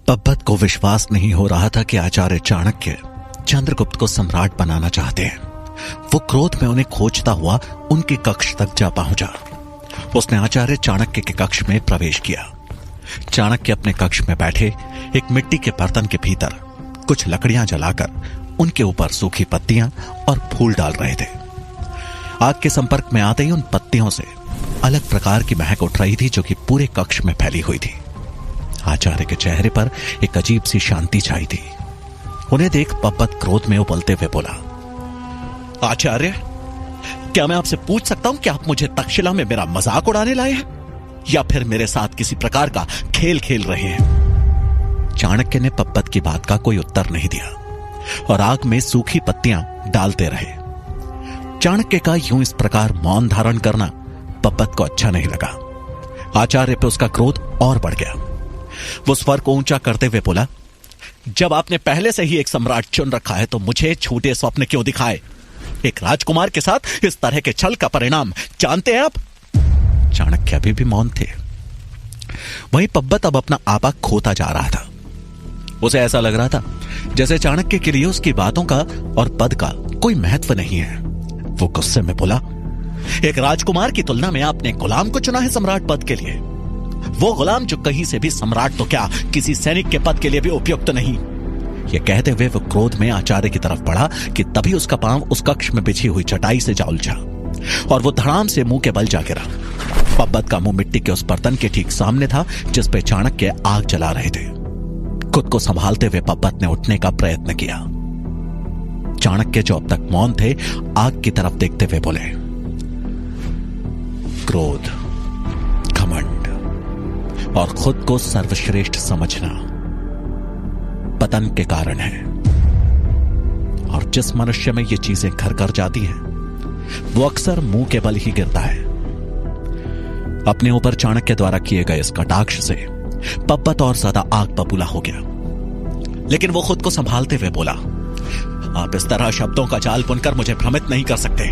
पब्बत को विश्वास नहीं हो रहा था कि आचार्य चाणक्य चंद्रगुप्त को सम्राट बनाना चाहते हैं। वो क्रोध में उन्हें खोजता हुआ उनके कक्ष तक जा पहुंचा। उसने आचार्य चाणक्य के कक्ष में प्रवेश किया। चाणक्य अपने कक्ष में बैठे एक मिट्टी के बर्तन के भीतर कुछ लकड़ियां जलाकर उनके ऊपर सूखी पत्तियां और फूल डाल रहे थे। आग के संपर्क में आते ही उन पत्तियों से अलग प्रकार की महक उठ रही थी जो कि पूरे कक्ष में फैली हुई थी। आचार्य के चेहरे पर एक अजीब सी शांति छाई थी। उन्हें देख पब्बत क्रोध में उबलते हुए बोला, आचार्य, क्या मैं आपसे पूछ सकता हूं कि आप मुझे तक्षशिला में मेरा मजाक उड़ाने लाए हैं या फिर मेरे साथ किसी प्रकार का खेल खेल रहे हैं? चाणक्य ने पब्बत की बात का कोई उत्तर नहीं दिया और आग में सूखी पत्तियां डालते रहे। चाणक्य का यूं इस प्रकार मौन धारण करना पब्बत को अच्छा नहीं लगा। आचार्य पे उसका क्रोध और बढ़ गया। वो स्वर को ऊंचा करते हुए बोला, जब आपने पहले से ही एक सम्राट चुन रखा है तो मुझे झूठे स्वप्न क्यों दिखाए? एक राजकुमार के साथ इस तरह के छल का परिणाम जानते हैं आप? चाणक्य अभी भी मौन थे। वहीं पब्बत अब अपना आपा खोता जा रहा था। उसे ऐसा लग रहा था जैसे चाणक्य के लिए उसकी बातों का और पद का कोई महत्व नहीं है। वो गुस्से में बोला, एक राजकुमार की तुलना में आपने गुलाम को चुना है सम्राट पद के लिए। वो गुलाम जो कहीं से भी सम्राट तो क्या किसी सैनिक के पद के लिए भी उपयुक्त नहीं। यह कहते हुए वो क्रोध में आचार्य की तरफ बढ़ा कि तभी उसका पांव उस कक्ष में बिछी हुई चटाई से जा उलझा और वो धड़ाम से मुंह के बल जा गिरा। पब्बत का मुंह मिट्टी के उस बर्तन के ठीक सामने था जिस पे चाणक्य आग जला रहे थे। खुद को संभालते हुए पब्बत ने उठने का प्रयत्न किया। चाणक्य जो अब तक मौन थे, आग की तरफ देखते हुए बोले, क्रोध, घमंड और खुद को सर्वश्रेष्ठ समझना पतन के कारण है। और जिस मनुष्य में ये चीजें घर कर जाती हैं वो अक्सर मुंह के बल ही गिरता है। अपने ऊपर चाणक्य द्वारा किए गए इस कटाक्ष से पब्बत और ज्यादा आग बबूला हो गया, लेकिन वो खुद को संभालते हुए बोला, आप इस तरह शब्दों का जाल बुनकर मुझे भ्रमित नहीं कर सकते।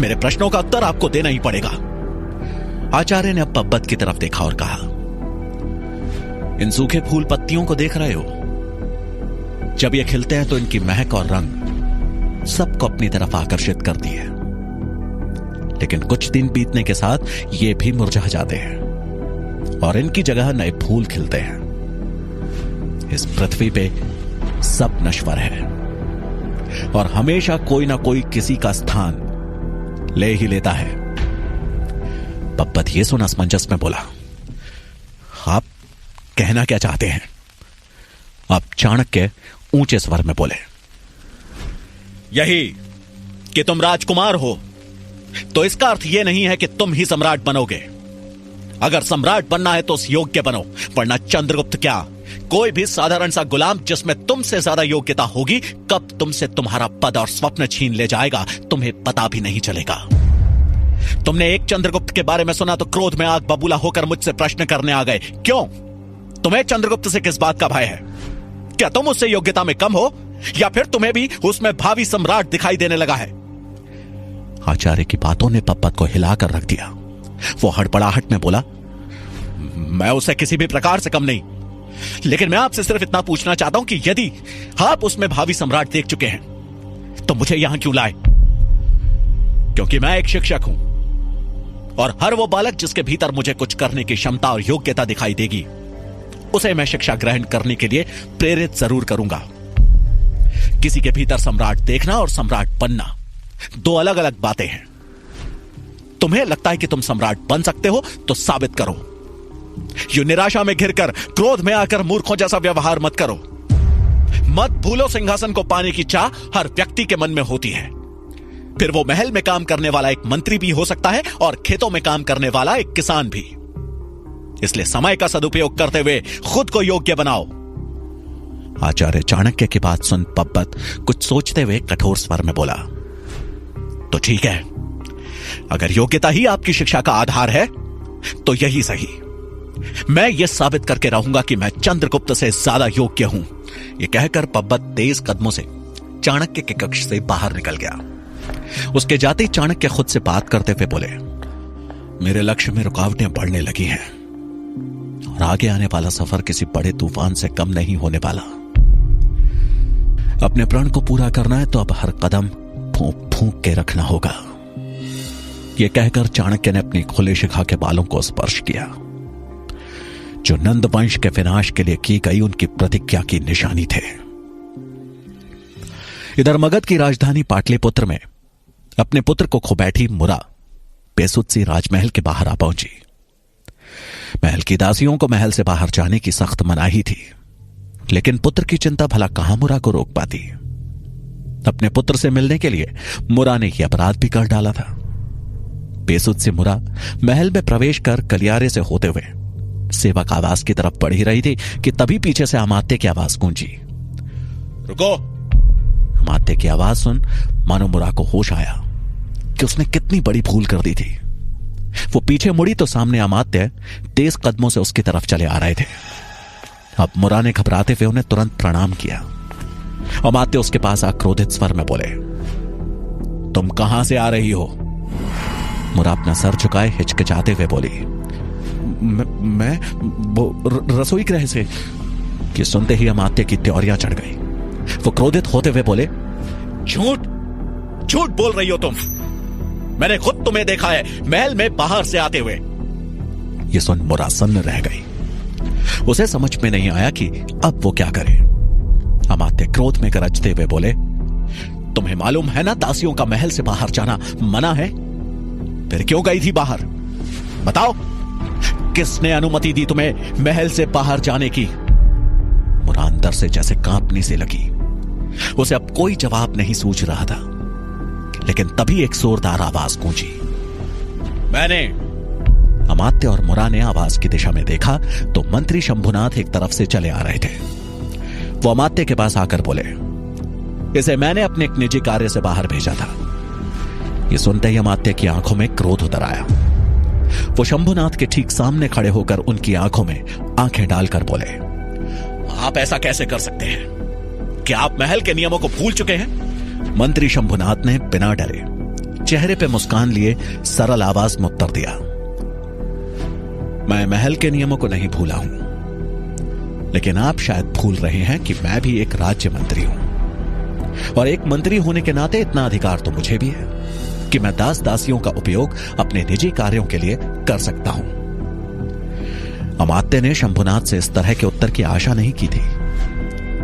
मेरे प्रश्नों का उत्तर आपको देना ही पड़ेगा। आचार्य ने अब पब्बत की तरफ देखा और कहा, इन सूखे फूल पत्तियों को देख रहे हो? जब ये खिलते हैं तो इनकी महक और रंग सबको अपनी तरफ आकर्षित करती है, लेकिन कुछ दिन बीतने के साथ ये भी मुरझा जाते हैं और इनकी जगह नए फूल खिलते हैं। इस पृथ्वी पे सब नश्वर है और हमेशा कोई ना कोई किसी का स्थान ले ही लेता है। पब्बत ये सुन असमंजस में बोला, आप कहना क्या चाहते हैं? अब चाणक्य ऊंचे स्वर में बोले, यही कि तुम राजकुमार हो तो इसका अर्थ यह नहीं है कि तुम ही सम्राट बनोगे। अगर सम्राट बनना है तो उस योग्य बनो, वरना चंद्रगुप्त क्या, कोई भी साधारण सा गुलाम जिसमें तुमसे ज्यादा योग्यता होगी कब तुमसे तुम्हारा पद और स्वप्न छीन ले जाएगा तुम्हें पता भी नहीं चलेगा। तुमने एक चंद्रगुप्त के बारे में सुना तो क्रोध में आग बबूला होकर मुझसे प्रश्न करने आ गए। क्यों? तुम्हें चंद्रगुप्त से किस बात का भय है? क्या तुम उससे योग्यता में कम हो या फिर तुम्हें भी उसमें भावी सम्राट दिखाई देने लगा है? आचार्य की बातों ने पब्बत को हिलाकर रख दिया। वो हड़बड़ाहट में बोला, मैं उसे किसी भी प्रकार से कम नहीं, लेकिन मैं आपसे सिर्फ इतना पूछना चाहता हूं कि यदि आप उसमें भावी सम्राट देख चुके हैं तो मुझे यहां क्यों लाए? क्योंकि मैं एक शिक्षक हूं और हर वो बालक जिसके भीतर मुझे कुछ करने की क्षमता और योग्यता दिखाई देगी उसे मैं शिक्षा ग्रहण करने के लिए प्रेरित जरूर करूंगा। किसी के भीतर सम्राट देखना और सम्राट बनना दो अलग अलग बातें हैं। तुम्हें लगता है कि तुम सम्राट बन सकते हो तो साबित करो। यूं निराशा में घिरकर क्रोध में आकर मूर्खों जैसा व्यवहार मत करो। मत भूलो सिंहासन को पाने की चाह हर व्यक्ति के मन में होती है। फिर वो महल में काम करने वाला एक मंत्री भी हो सकता है और खेतों में काम करने वाला एक किसान भी। इसलिए समय का सदुपयोग करते हुए खुद को योग्य बनाओ। आचार्य चाणक्य की बात सुन पब्बत कुछ सोचते हुए कठोर स्वर में बोला, तो ठीक है, अगर योग्यता ही आपकी शिक्षा का आधार है तो यही सही। मैं यह साबित करके रहूंगा कि मैं चंद्रगुप्त से ज्यादा योग्य हूं। यह कहकर पब्बत तेज कदमों से चाणक्य के कक्ष से बाहर निकल गया। उसके जाते चाणक्य खुद से बात करते हुए बोले, मेरे लक्ष्य में रुकावटें बढ़ने लगी हैं और आगे आने वाला सफर किसी बड़े तूफान से कम नहीं होने वाला। अपने प्रण को पूरा करना है तो अब हर कदम फूंक फूंक के रखना होगा। यह कहकर चाणक्य ने अपनी खुले शिखा के बालों को स्पर्श किया, जो नंद वंश के विनाश के लिए की गई उनकी प्रतिज्ञा की निशानी थे। इधर मगध की राजधानी पाटलिपुत्र में अपने पुत्र को खो बैठी मुरा बेसुध-सी राजमहल के बाहर आ पहुंची। महल की दासियों को महल से बाहर जाने की सख्त मनाही थी, लेकिन पुत्र की चिंता भला कहां मुरा को रोक पाती। अपने पुत्र से मिलने के लिए मुरा ने यह अपराध भी कर डाला था। बेसुध से मुरा महल में प्रवेश कर गलियारे से होते हुए सेवक आवास की तरफ बढ़ ही रही थी कि तभी पीछे से अमात्य की आवाज गूंजी। रुको! अमात्य की आवाज सुन मानो मुरा को होश आया कि उसने कितनी बड़ी भूल कर दी थी। वो पीछे मुड़ी तो सामने अमात्य तेज कदमों से उसकी तरफ चले आ रहे थे। अब मुरा ने घबराते हुए उन्हें तुरंत प्रणाम किया। अमात्य उसके पास आक्रोधित स्वर में बोले, तुम कहां से आ रही हो? मुरा अपना सर झुकाए हिचकिचाते हुए बोली, मैं रसोई गृह से। कि सुनते ही अमात्य की त्योरियां चढ़ गई। वो क्रोधित होते हुए बोले, झूठ झूठ बोल रही हो तुम। मैंने खुद तुम्हें देखा है महल में बाहर से आते हुए। ये सुन मुरा सन्न रह गई। उसे समझ में नहीं आया कि अब वो क्या करे। अमात्य क्रोध में गरजते हुए बोले, तुम्हें मालूम है ना दासियों का महल से बाहर जाना मना है? फिर क्यों गई थी बाहर? बताओ, किसने अनुमति दी तुम्हें महल से बाहर जाने की? मुरा अंदर से जैसे कांपने से लगी। उसे अब कोई जवाब नहीं सूझ रहा था, लेकिन तभी एक जोरदार आवाज गूंजी। मैंने। अमात्य और मुरा ने आवाज की दिशा में देखा तो मंत्री शंभुनाथ एक तरफ से चले आ रहे थे। वो अमात्य के पास आकर बोले, इसे मैंने अपने एक निजी कार्य से बाहर भेजा था। ये सुनते ही अमात्य की आंखों में क्रोध उतर आया। वो शंभुनाथ के ठीक सामने खड़े होकर उनकी आंखों में आंखें डालकर बोले, आप ऐसा कैसे कर सकते हैं? क्या आप महल के नियमों को भूल चुके हैं? मंत्री शंभुनाथ ने बिना डरे चेहरे पे मुस्कान लिए सरल आवाज में उत्तर दिया, मैं महल के नियमों को नहीं भूला हूं, लेकिन आप शायद भूल रहे हैं कि मैं भी एक राज्य मंत्री हूं, और एक मंत्री होने के नाते इतना अधिकार तो मुझे भी है कि मैं दास दासियों का उपयोग अपने निजी कार्यों के लिए कर सकता हूं। अमात्य ने शंभुनाथ से इस तरह के उत्तर की आशा नहीं की थी।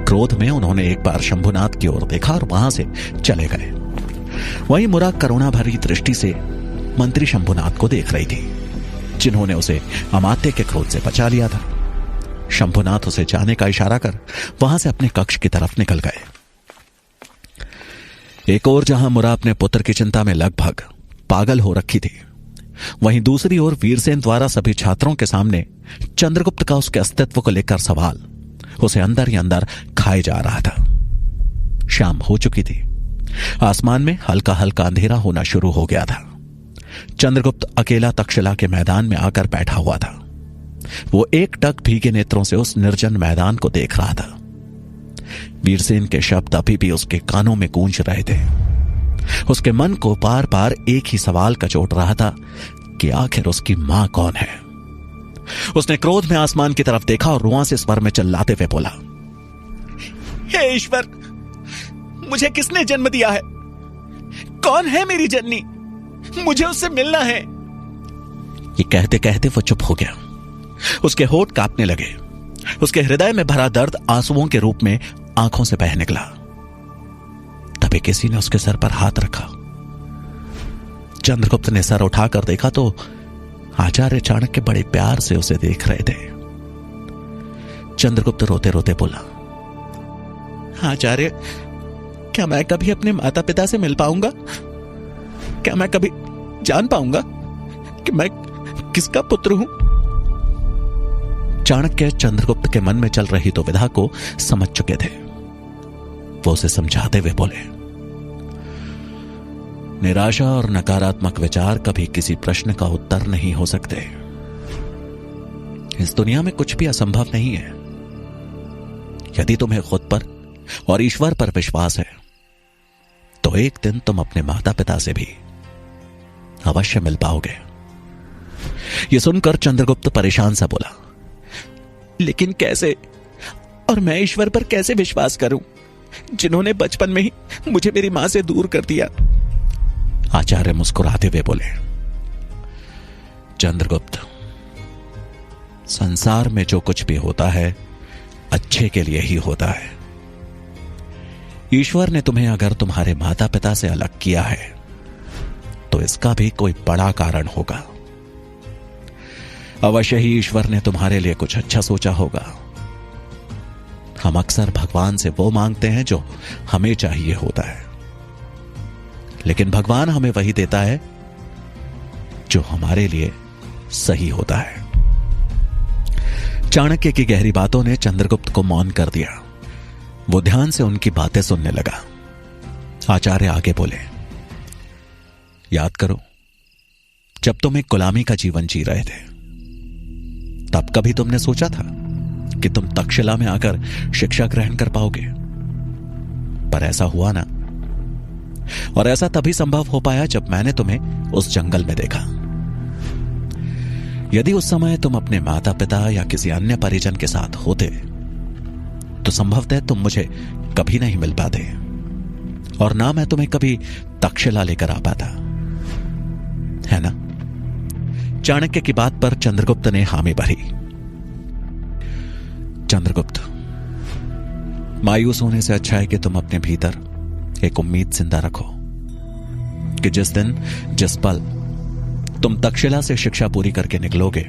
क्रोध में उन्होंने एक बार शंभुनाथ की ओर देखा और वहां से चले गए। वहीं मुरा करुणा भरी दृष्टि से मंत्री शंभुनाथ को देख रही थी, जिन्होंने उसे अमात्य के क्रोध से बचा लिया था। शंभुनाथ उसे जाने का इशारा कर वहां से अपने कक्ष की तरफ निकल गए। एक ओर जहां मुरा अपने पुत्र की चिंता में लगभग पागल हो रखी थी, वहीं दूसरी ओर वीरसेन द्वारा सभी छात्रों के सामने चंद्रगुप्त का उसके अस्तित्व को लेकर सवाल उसे अंदर ही अंदर खाए जा रहा था। शाम हो चुकी थी। आसमान में हल्का हल्का अंधेरा होना शुरू हो गया था। चंद्रगुप्त अकेला तक्षशिला के मैदान में आकर बैठा हुआ था। वो एकटक भीगे नेत्रों से उस निर्जन मैदान को देख रहा था। वीरसेन के शब्द अभी भी उसके कानों में गूंज रहे थे। उसके मन को बार बार एक ही सवाल कचोट रहा था कि आखिर उसकी मां कौन है। उसने क्रोध में आसमान की तरफ देखा और रुआंसे स्वर में चिल्लाते हुए बोला, हे ईश्वर, मुझे किसने जन्म दिया है? कौन है मेरी जननी? मुझे उससे मिलना है। ये कहते कहते वो चुप हो गया। उसके होठ कांपने लगे। उसके हृदय में भरा दर्द आंसुओं के रूप में आंखों से बह निकला। तभी किसी ने उसके सर पर हाथ रखा। चंद्रगुप्त ने सर उठाकर देखा तो आचार्य चाणक्य बड़े प्यार से उसे देख रहे थे। चंद्रगुप्त रोते रोते बोला, आचार्य, क्या मैं कभी अपने माता पिता से मिल पाऊंगा? क्या मैं कभी जान पाऊंगा कि मैं किसका पुत्र हूं? चाणक्य चंद्रगुप्त के मन में चल रही दुविधा को समझ चुके थे। वो उसे समझाते हुए बोले, निराशा और नकारात्मक विचार कभी किसी प्रश्न का उत्तर नहीं हो सकते। इस दुनिया में कुछ भी असंभव नहीं है। यदि तुम्हें खुद पर और ईश्वर पर विश्वास है तो एक दिन तुम अपने माता पिता से भी अवश्य मिल पाओगे। यह सुनकर चंद्रगुप्त परेशान सा बोला, लेकिन कैसे? और मैं ईश्वर पर कैसे विश्वास करूं जिन्होंने बचपन में ही मुझे मेरी मां से दूर कर दिया? आचार्य मुस्कुराते हुए बोले, चंद्रगुप्त, संसार में जो कुछ भी होता है अच्छे के लिए ही होता है। ईश्वर ने तुम्हें अगर तुम्हारे माता पिता से अलग किया है तो इसका भी कोई बड़ा कारण होगा। अवश्य ही ईश्वर ने तुम्हारे लिए कुछ अच्छा सोचा होगा। हम अक्सर भगवान से वो मांगते हैं जो हमें चाहिए होता है, लेकिन भगवान हमें वही देता है जो हमारे लिए सही होता है। चाणक्य की गहरी बातों ने चंद्रगुप्त को मौन कर दिया। वो ध्यान से उनकी बातें सुनने लगा। आचार्य आगे बोले, याद करो, जब तुम एक गुलामी का जीवन जी रहे थे तब कभी तुमने सोचा था कि तुम तक्षशिला में आकर शिक्षा ग्रहण कर पाओगे? पर ऐसा हुआ ना। और ऐसा तभी संभव हो पाया जब मैंने तुम्हें उस जंगल में देखा। यदि उस समय तुम अपने माता पिता या किसी अन्य परिजन के साथ होते तो संभवतः तुम मुझे कभी नहीं मिल पाते और ना मैं तुम्हें कभी तक्षशिला लेकर आ पाता, है ना? चाणक्य की बात पर चंद्रगुप्त ने हामी भरी। चंद्रगुप्त, मायूस होने से अच्छा है कि तुम अपने भीतर एक उम्मीद जिंदा रखो कि जिस दिन जिस पल तुम तक्षशिला से शिक्षा पूरी करके निकलोगे,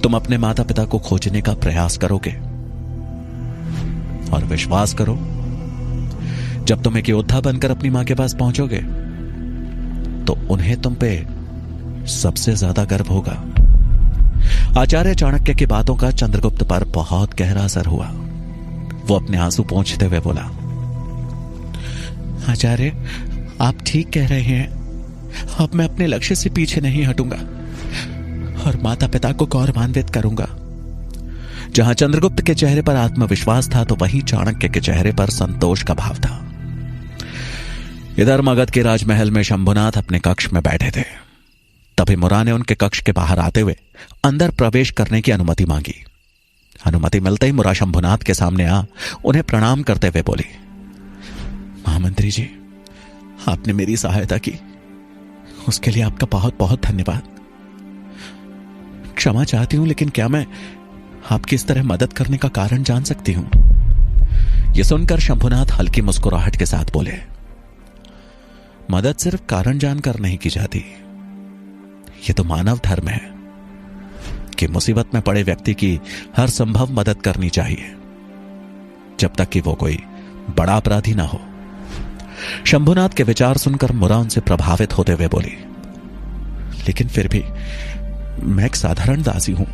तुम अपने माता पिता को खोजने का प्रयास करोगे। और विश्वास करो, जब तुम एक योद्धा बनकर अपनी मां के पास पहुंचोगे तो उन्हें तुम पे सबसे ज्यादा गर्व होगा। आचार्य चाणक्य की बातों का चंद्रगुप्त पर बहुत गहरा असर हुआ। वो अपने आंसू पोंछते हुए बोला, आचार्य, आप ठीक कह रहे हैं। अब मैं अपने लक्ष्य से पीछे नहीं हटूंगा और माता पिता को गौरवान्वित करूंगा। जहां चंद्रगुप्त के चेहरे पर आत्मविश्वास था तो वहीं चाणक्य के चेहरे पर संतोष का भाव था। इधर मगध के राजमहल में शंभुनाथ अपने कक्ष में बैठे थे। तभी मुरा ने उनके कक्ष के बाहर आते हुए अंदर प्रवेश करने की अनुमति मांगी। अनुमति मिलते ही मुरा शंभुनाथ के सामने आ उन्हें प्रणाम करते हुए बोली, महामंत्री जी, आपने मेरी सहायता की, उसके लिए आपका बहुत बहुत धन्यवाद। क्षमा चाहती हूं, लेकिन क्या मैं आपकी इस तरह मदद करने का कारण जान सकती हूं? यह सुनकर शंभुनाथ हल्की मुस्कुराहट के साथ बोले, मदद सिर्फ कारण जानकर नहीं की जाती। यह तो मानव धर्म है कि मुसीबत में पड़े व्यक्ति की हर संभव मदद करनी चाहिए, जब तक कि वो कोई बड़ा अपराधी ना हो। शंभुनाथ के विचार सुनकर मुरा उनसे प्रभावित होते हुए बोली, लेकिन फिर भी मैं एक साधारण दासी हूं।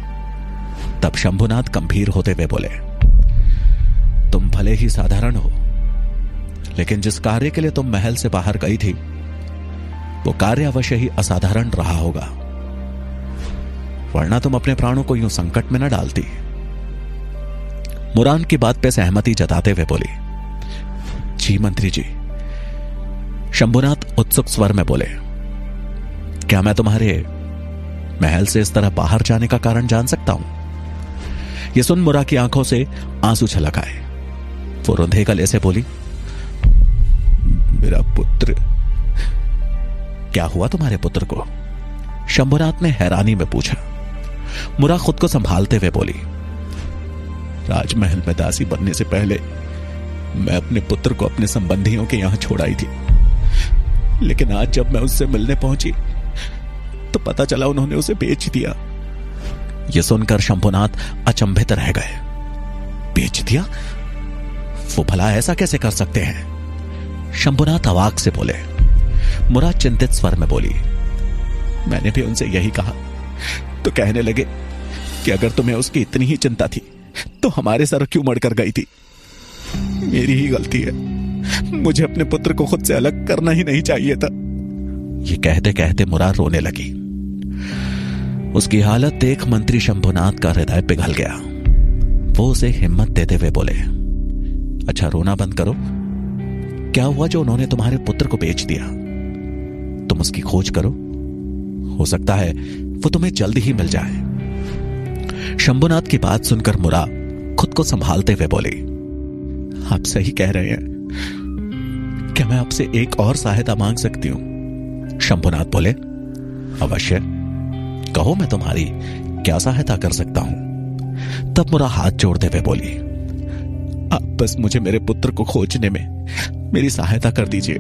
तब शंभुनाथ गंभीर होते हुए बोले, तुम भले ही साधारण हो, लेकिन जिस कार्य के लिए तुम महल से बाहर गई थी वो कार्य अवश्य ही असाधारण रहा होगा, वरना तुम अपने प्राणों को यूं संकट में न डालती। मुरान की बात पे सहमति जताते हुए बोली, जी मंत्री जी। शंभुनाथ उत्सुक स्वर में बोले, क्या मैं तुम्हारे महल से इस तरह बाहर जाने का कारण जान सकता हूं? यह सुन मुरा की आंखों से आंसू छलक आए। वो रुंधे गले से बोली, मेरा पुत्र। क्या हुआ तुम्हारे पुत्र को? शंभुनाथ ने हैरानी में पूछा। मुरा खुद को संभालते हुए बोली, राजमहल में दासी बनने से पहले मैं अपने पुत्र को अपने संबंधियों के यहां छोड़ आई थी, लेकिन आज जब मैं उससे मिलने पहुंची तो पता चला उन्होंने उसे बेच दिया। यह सुनकर शंभुनाथ अचंभित रह गए। बेच दिया? वो भला ऐसा कैसे कर सकते हैं? शंभुनाथ अवाक से बोले। मुरा चिंतित स्वर में बोली, मैंने भी उनसे यही कहा तो कहने लगे कि अगर तुम्हें उसकी इतनी ही चिंता थी तो हमारे सर क्यों मड़कर गई थी? मेरी ही गलती है, मुझे अपने पुत्र को खुद से अलग करना ही नहीं चाहिए था। ये कहते कहते मुरा रोने लगी। उसकी हालत देख मंत्री शंभुनाथ का हृदय पिघल गया। वो उसे हिम्मत देते हुए बोले, अच्छा रोना बंद करो। क्या हुआ जो उन्होंने तुम्हारे पुत्र को बेच दिया? तुम उसकी खोज करो, हो सकता है वो तुम्हें जल्द ही मिल जाए। शंभुनाथ की बात सुनकर मुरा खुद को संभालते हुए बोली, आप सही कह रहे हैं। क्या मैं आपसे एक और सहायता मांग सकती हूं? शंभुनाथ बोले, अवश्य, कहो, मैं तुम्हारी क्या सहायता कर सकता हूं। तब मुरा हाथ जोड़ते हुए बोली, आप बस मुझे मेरे पुत्र को खोजने में मेरी सहायता कर दीजिए।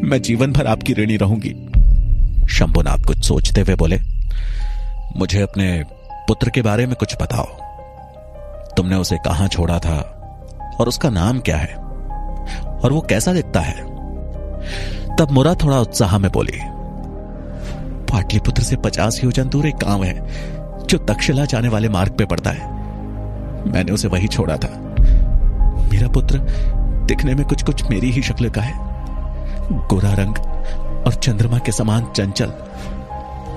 मैं जीवन भर आपकी ऋणी रहूंगी। शंभुनाथ कुछ सोचते हुए बोले, मुझे अपने पुत्र के बारे में कुछ बताओ। तुमने उसे कहां छोड़ा था और उसका नाम क्या है और वो कैसा दिखता है? तब मुरा थोड़ा उत्साह में बोली, पाटलिपुत्र से 50 योजन दूर एक गांव है जो तक्षशिला जाने वाले मार्ग पे पड़ता है। मैंने उसे वही छोड़ा था। मेरा पुत्र दिखने में कुछ कुछ मेरी ही शक्ल का है, गोरा रंग और चंद्रमा के समान चंचल।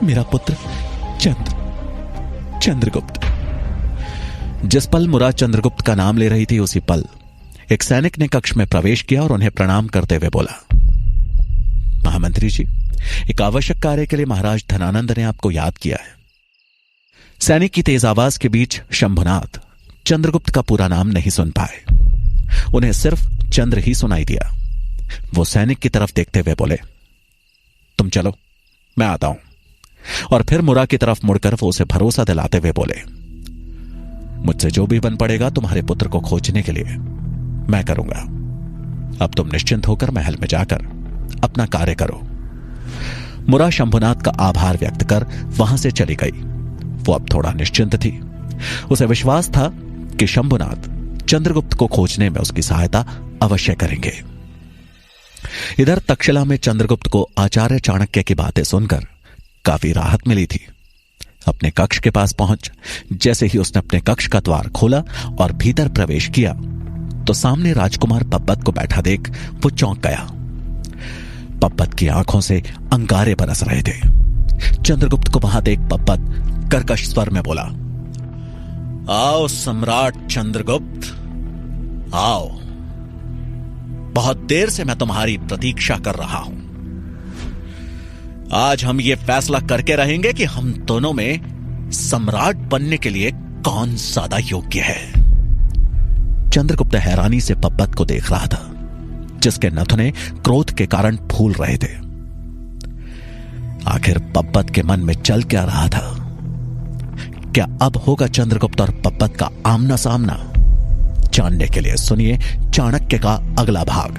मेरा पुत्र चंद्रगुप्त। जिस पल मुरा चंद्रगुप्त का नाम ले रही थी, उसी पल एक सैनिक ने कक्ष में प्रवेश किया और उन्हें प्रणाम करते हुए बोला, महामंत्री जी, एक आवश्यक कार्य के लिए महाराज धनानंद ने आपको याद किया है। सैनिक की तेज आवाज के बीच शंभुनाथ चंद्रगुप्त का पूरा नाम नहीं सुन पाए। उन्हें सिर्फ चंद्र ही सुनाई दिया। वो सैनिक की तरफ देखते हुए बोले, तुम चलो, मैं आता हूं। और फिर मुरा की तरफ मुड़कर वो उसे भरोसा दिलाते हुए बोले, मुझसे जो भी बन पड़ेगा तुम्हारे पुत्र को खोजने के लिए मैं करूंगा। अब तुम निश्चिंत होकर महल में जाकर अपना कार्य करो। मुरा शंभुनाथ का आभार व्यक्त कर वहां से चली गई। वो अब थोड़ा निश्चिंत थी। उसे विश्वास था कि शंभुनाथ चंद्रगुप्त को खोजने में उसकी सहायता अवश्य करेंगे। इधर तक्षशिला में चंद्रगुप्त को आचार्य चाणक्य की बातें सुनकर काफी राहत मिली थी। अपने कक्ष के पास पहुंच जैसे ही उसने अपने कक्ष का द्वार खोला और भीतर प्रवेश किया तो सामने राजकुमार पब्बत को बैठा देख वो चौंक गया। पब्बत की आंखों से अंगारे बरस रहे थे। चंद्रगुप्त को वहां देख पब्बत कर्कश स्वर में बोला, आओ सम्राट चंद्रगुप्त, आओ। बहुत देर से मैं तुम्हारी प्रतीक्षा कर रहा हूं। आज हम ये फैसला करके रहेंगे कि हम दोनों में सम्राट बनने के लिए कौन ज्यादा योग्य है। चंद्रगुप्त हैरानी से पब्बत को देख रहा था, जिसके नथुने क्रोध के कारण फूल रहे थे। आखिर पब्बत के मन में चल क्या रहा था? क्या अब होगा चंद्रगुप्त और पब्बत का आमना सामना? जानने के लिए सुनिए चाणक्य का अगला भाग।